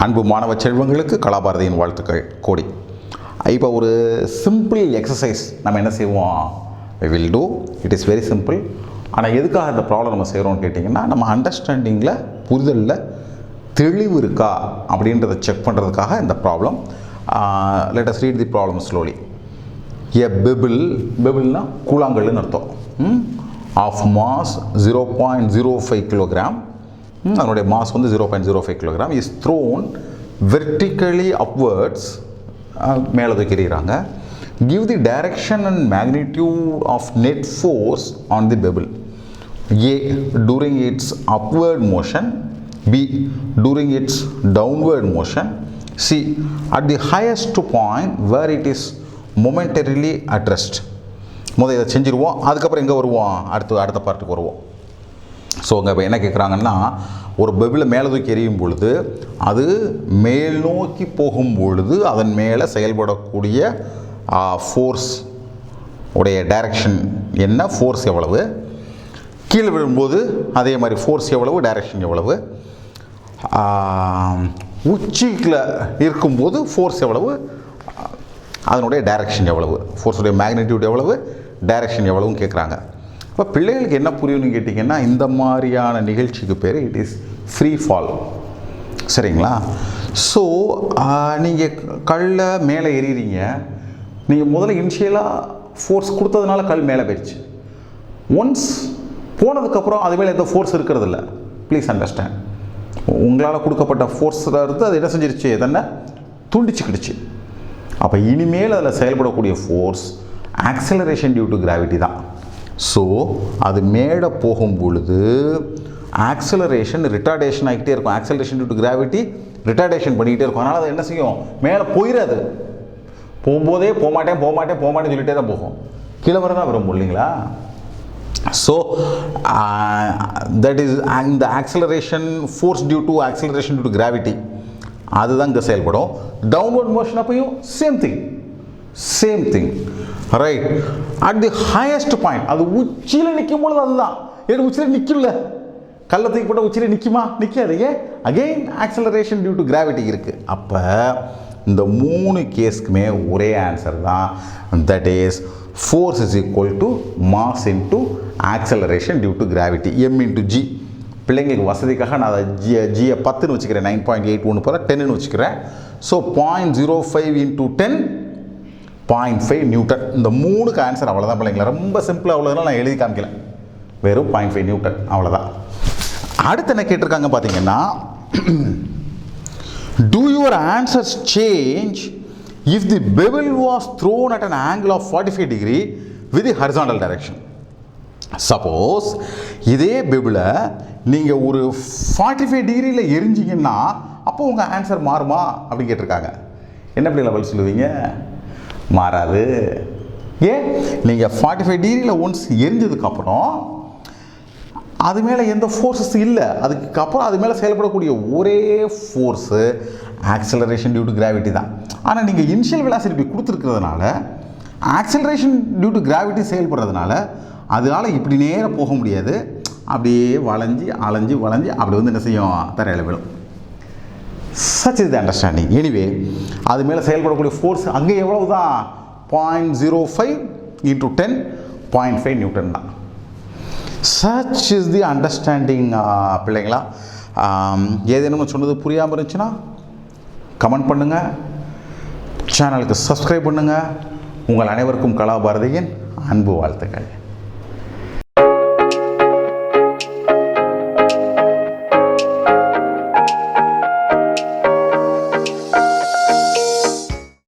அன்பு மாணவ செல்வங்களுக்கு கலாபாரதியின் வாழ்த்துக்கள் கோடி. இப்போ ஒரு சிம்பிள் எக்ஸசைஸ் நம்ம என்ன செய்வோம், we will do, it is very simple. ஆனால் எதுக்காக இந்த ப்ராப்ளம் நம்ம செய்கிறோம்னு கேட்டிங்கன்னா, நம்ம அண்டர்ஸ்டாண்டிங்கில் புரிதலில் தெளிவு இருக்கா அப்படின்றத செக் பண்ணுறதுக்காக இந்த problem. let us read the problem slowly. A பெபிள்னா கூழாங்கல்லுன்னு அர்த்தம். ஆஃப் மாஸ் 0.05 கிலோகிராம், அதனுடைய மாஸ் வந்து 0.05 kilogram, is thrown vertically upwards, மேலே தூக்கிடுறாங்க. Give the direction and magnitude of net force on the pebble. A during its upward motion, B during its downward motion, C at the highest point where it is momentarily at rest. முதல் இதை செஞ்சுருவோம், அதுக்கப்புறம் எங்கே வருவோம், அடுத்த பார்ட்டுக்கு வருவோம். So அங்கே இப்போ என்ன கேட்குறாங்கன்னா, ஒரு பெபிளை மேலே தூக்கி எறியும் பொழுது அது மேல் நோக்கி போகும் பொழுது அதன் மேலே செயல்படக்கூடிய ஃபோர்ஸ் உடைய டைரக்ஷன் என்ன, ஃபோர்ஸ் எவ்வளவு, கீழே விழும்போது அதே மாதிரி ஃபோர்ஸ் எவ்வளவு, டைரக்ஷன் எவ்வளவு, உச்சியில் இருக்கும்போது ஃபோர்ஸ் எவ்வளவு, அதனுடைய டைரக்ஷன் எவ்வளவு, ஃபோர்ஸுடைய மேக்னிடியூட் எவ்வளவு, டைரக்ஷன் எவ்வளவுன்னு கேட்குறாங்க. இப்போ பிள்ளைகளுக்கு என்ன புரியும்னு கேட்டிங்கன்னா, இந்த மாதிரியான நிகழ்ச்சிக்கு பேர் இட் இஸ் ஃப்ரீ ஃபால். சரிங்களா? ஸோ நீங்கள் கல்லை மேலே எறிகிறீங்க, நீங்கள் முதல்ல இனிஷியலாக ஃபோர்ஸ் கொடுத்ததுனால கல் மேலே போயிடுச்சு. ஒன்ஸ் போனதுக்கப்புறம் அது மேலே எந்த ஃபோர்ஸ் இருக்கிறதில்ல. Please understand. உங்களால் கொடுக்கப்பட்ட ஃபோர்ஸில் இருந்து அது என்ன செஞ்சிருச்சு, எதனா துண்டிச்சுக்கிடுச்சு. அப்போ இனிமேல் அதில் செயல்படக்கூடிய force acceleration due to gravity தான். ஸோ அது மேலே போகும் பொழுது ஆக்சலரேஷன் ரிட்டார்டேஷன் ஆகிக்கிட்டே இருக்கும். Acceleration due to gravity retardation பண்ணிக்கிட்டே இருக்கும். அதனால் அது என்ன செய்யும், மேலே போயிடாது. போகும்போதே போகமாட்டேன்னு சொல்லிகிட்டே தான் போகும். கீழே வர தான் விரும்பும் இல்லைங்களா? ஸோ தட் இஸ் இந்த acceleration force due to acceleration due to gravity அதுதான் இங்கே செயல்படும். டவுன்வர்ட் மோஷன் அப்பையும் same thing right. At the highest point, அது உச்சியில் நிற்கும் பொழுது அதுதான். ஏன் உச்சியில் நிற்கல, கள்ளத்துக்கு போட்ட உச்சியில் நிற்குமா, நிற்காது. ஏன், again acceleration due to gravity இருக்குது. அப்போ இந்த மூணு கேஸ்க்குமே ஒரே ஆன்சர் தான். That is force is equal to mass into acceleration due to gravity, m into g. பிள்ளைங்களுக்கு வசதிக்காக நான் அதை ஜியை 10ன்னு வச்சுக்கிறேன், 9.81 போல 10ன்னு வச்சுக்கிறேன். So 0.05 into 10 0.5 Newton. இந்த மூணுக்கு ஆன்சர் அவ்வளோதான் பிள்ளைங்களா. ரொம்ப சிம்பிளாக அவ்வளோதான், நான் எழுதி காமிக்கல, வெறும் 0.5 நியூட்டன் அவ்வளோதான். அடுத்து என்ன கேட்டிருக்காங்க பார்த்தீங்கன்னா, do your answers change if the bevel was thrown at an angle of 45 degree with the horizontal direction? Suppose இதே பெபிளை நீங்கள் ஒரு 45 டிகிரியில் எரிஞ்சிங்கன்னா அப்போ உங்கள் ஆன்சர் மாறுமா அப்படின்னு கேட்டிருக்காங்க. என்ன பிள்ளைகளை பதில் சொல்லுவீங்க? மாறாது. ஏன், நீங்கள் 45 டிகிரியில் ஒன்ஸ் எரிஞ்சதுக்கப்புறம் அது மேலே எந்த ஃபோர்ஸஸ் இல்லை. அதுக்கப்புறம் அது மேலே செயல்படக்கூடிய ஒரே force acceleration due to gravity தான். ஆனால் நீங்கள் இனிஷியல் வெலாசிட்டி கொடுத்துருக்கிறதுனால ஆக்சலரேஷன் டியூ டு கிராவிட்டி செயல்படுறதுனால அதனால் இப்படி நேராக போக முடியாது. அப்படியே வளைஞ்சி அப்படி வந்து என்ன செய்யும், தரையில் விழும். Such is the understanding. Anyway அது மேலே செயல்படக்கூடிய ஃபோர்ஸ் அங்கே எவ்வளவு தான், 0.05 இன்ட்டு 10 0.5 நியூட்டன் தான். Such is the understanding. பிள்ளைங்களா, ஏதேனும் சொன்னது புரியாமல் இருந்துச்சுன்னா கமெண்ட் பண்ணுங்கள், சேனலுக்கு சப்ஸ்கிரைப் பண்ணுங்கள். உங்கள் அனைவருக்கும் கலாபாரதியின் அன்பு வாழ்த்துக்கள்.